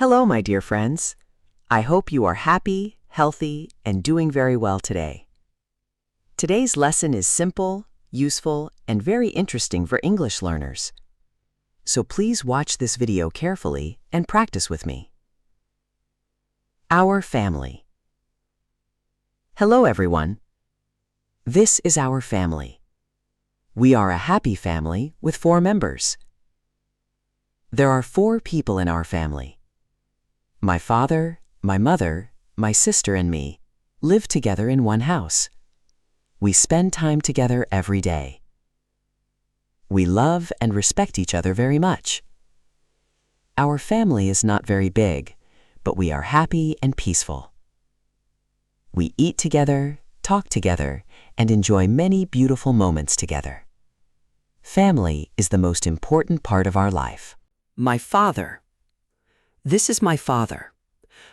Hello, my dear friends. I hope you are happy, healthy, and doing very well today. Today's lesson is simple, useful, and very interesting for English learners. So please watch this video carefully and practice with me. Our family. Hello, everyone. This is our family. We are a happy family with 4 members. There are 4 people in our family. My father, my mother, my sister, and me live together in one house. We spend time together every day. We love and respect each other very much. Our family is not very big, but we are happy and peaceful. We eat together, talk together, and enjoy many beautiful moments together. Family is the most important part of our life. My father. This is my father.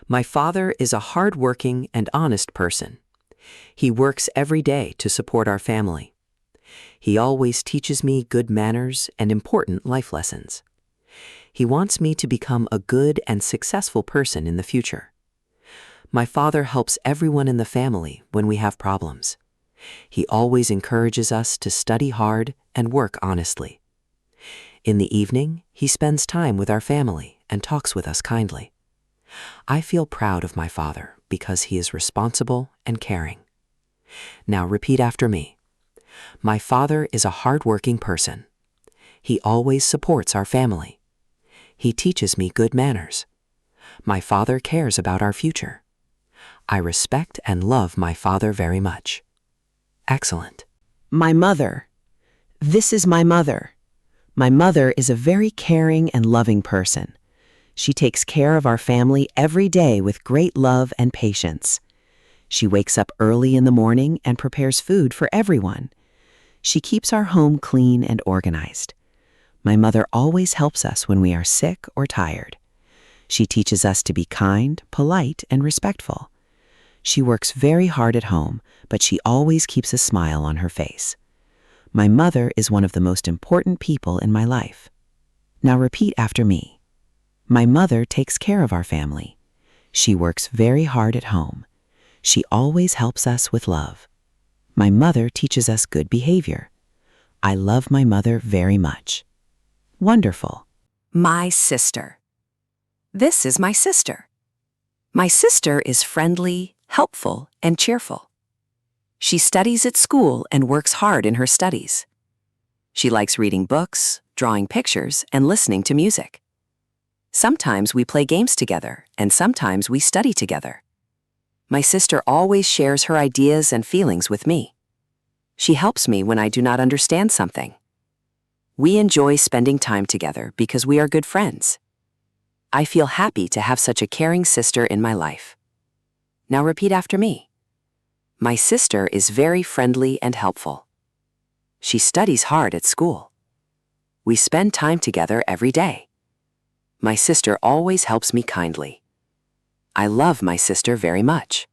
My father is a hard-working and honest person. He works every day to support our family. He always teaches me good manners and important life lessons. He wants me to become a good and successful person in the future. My father helps everyone in the family when we have problems. He always encourages us to study hard and work honestly. In the evening, he spends time with our family and talks with us kindly. I feel proud of my father because he is responsible and caring. Now repeat after me. My father is a hard-working person. He always supports our family. He teaches me good manners. My father cares about our future. I respect and love my father very much. Excellent. My mother. This is my mother. My mother is a very caring and loving person. She takes care of our family every day with great love and patience. She wakes up early in the morning and prepares food for everyone. She keeps our home clean and organized. My mother always helps us when we are sick or tired. She teaches us to be kind, polite, and respectful. She works very hard at home, but she always keeps a smile on her face. My mother is one of the most important people in my life. Now repeat after me. My mother takes care of our family. She works very hard at home. She always helps us with love. My mother teaches us good behavior. I love my mother very much. Wonderful. My sister. This is my sister. My sister is friendly, helpful, and cheerful. She studies at school and works hard in her studies. She likes reading books, drawing pictures, and listening to music. Sometimes we play games together, and sometimes we study together. My sister always shares her ideas and feelings with me. She helps me when I do not understand something. We enjoy spending time together because we are good friends. I feel happy to have such a caring sister in my life. Now repeat after me. My sister is very friendly and helpful. She studies hard at school. We spend time together every day. My sister always helps me kindly. I love my sister very much.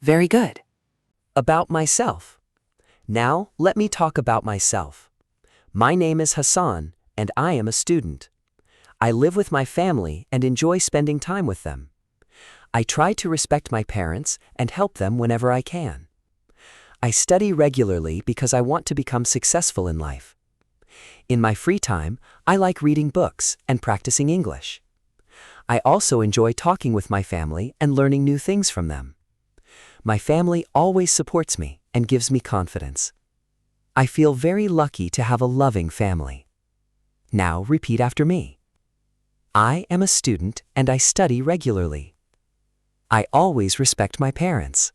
Very good. About myself. Now, let me talk about myself. My name is Hassan, and I am a student. I live with my family and enjoy spending time with them. I try to respect my parents and help them whenever I can. I study regularly because I want to become successful in life. In my free time, I like reading books and practicing English. I also enjoy talking with my family and learning new things from them. My family always supports me and gives me confidence. I feel very lucky to have a loving family. Now repeat after me. I am a student and I study regularly. I always respect my parents.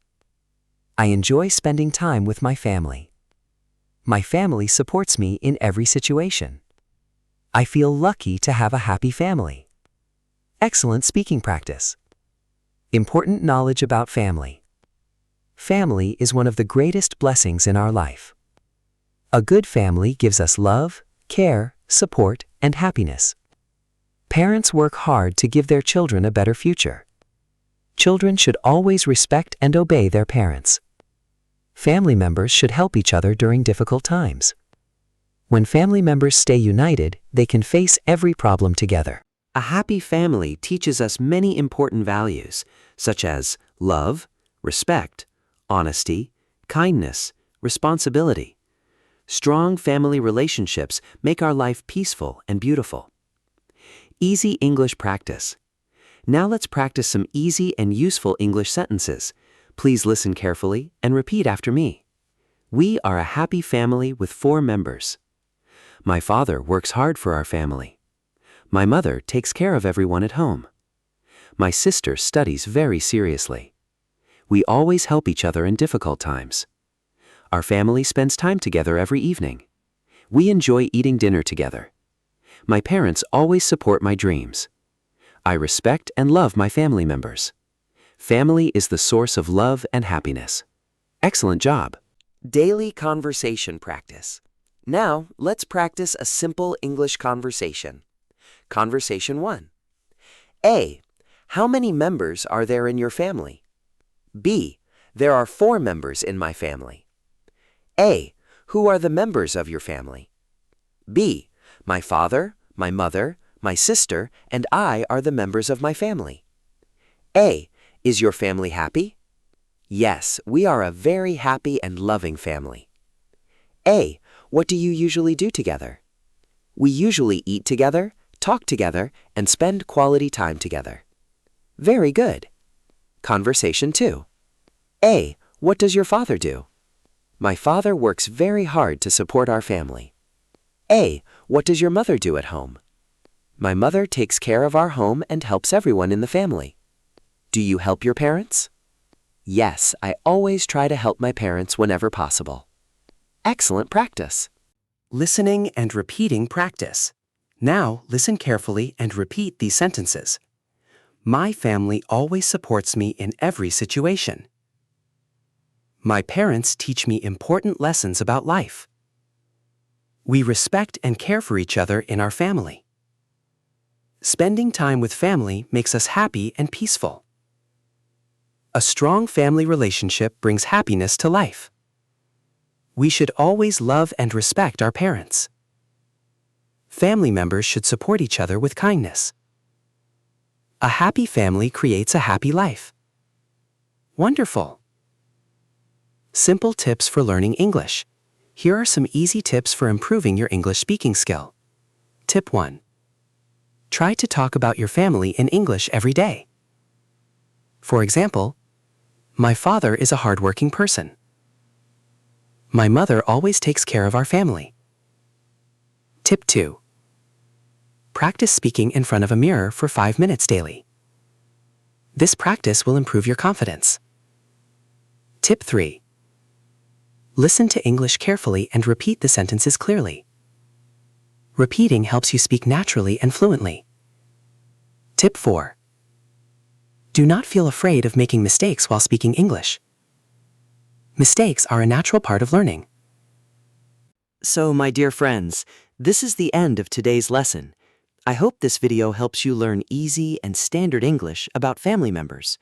I enjoy spending time with my family. My family supports me in every situation. I feel lucky to have a happy family. Excellent speaking practice. Important knowledge about family. Family is one of the greatest blessings in our life. A good family gives us love, care, support, and happiness. Parents work hard to give their children a better future. Children should always respect and obey their parents. Family members should help each other during difficult times. When family members stay united, they can face every problem together. A happy family teaches us many important values, such as love, respect, honesty, kindness, responsibility. Strong family relationships make our life peaceful and beautiful. Easy English practice. Now let's practice some easy and useful English sentences. Please listen carefully and repeat after me. We are a happy family with 4 members. My father works hard for our family. My mother takes care of everyone at home. My sister studies very seriously. We always help each other in difficult times. Our family spends time together every evening. We enjoy eating dinner together. My parents always support my dreams. I respect and love my family members. Family is the source of love and happiness. Excellent job. Daily conversation practice. Now, let's practice a simple English conversation. Conversation 1. A. How many members are there in your family? B. There are 4 members in my family. A. Who are the members of your family? B. My father, my mother, my sister, and I are the members of my family. A. Is your family happy? Yes, we are a very happy and loving family. A. What do you usually do together? We usually eat together, talk together, and spend quality time together. Very good. Conversation 2. A. What does your father do? My father works very hard to support our family. A. What does your mother do at home? My mother takes care of our home and helps everyone in the family. Do you help your parents? Yes, I always try to help my parents whenever possible. Excellent practice. Listening and repeating practice. Now, listen carefully and repeat these sentences. My family always supports me in every situation. My parents teach me important lessons about life. We respect and care for each other in our family. Spending time with family makes us happy and peaceful. A strong family relationship brings happiness to life. We should always love and respect our parents. Family members should support each other with kindness. A happy family creates a happy life. Wonderful! Simple tips for learning English. Here are some easy tips for improving your English speaking skill. Tip 1. Try to talk about your family in English every day. For example, my father is a hardworking person. My mother always takes care of our family. Tip 2. Practice speaking in front of a mirror for 5 minutes daily. This practice will improve your confidence. Tip 3. Listen to English carefully and repeat the sentences clearly. Repeating helps you speak naturally and fluently. Tip 4. Do not feel afraid of making mistakes while speaking English. Mistakes are a natural part of learning. So, my dear friends, this is the end of today's lesson. I hope this video helps you learn easy and standard English about family members.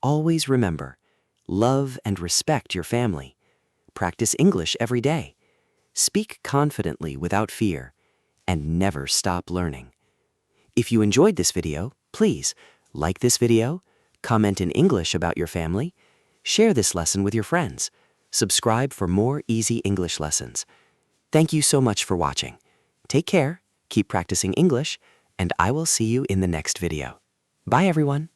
Always remember, love and respect your family. Practice English every day. Speak confidently without fear, and never stop learning. If you enjoyed this video, please like this video, comment in English about your family, share this lesson with your friends, subscribe for more easy English lessons. Thank you so much for watching. Take care, keep practicing English, and I will see you in the next video. Bye everyone.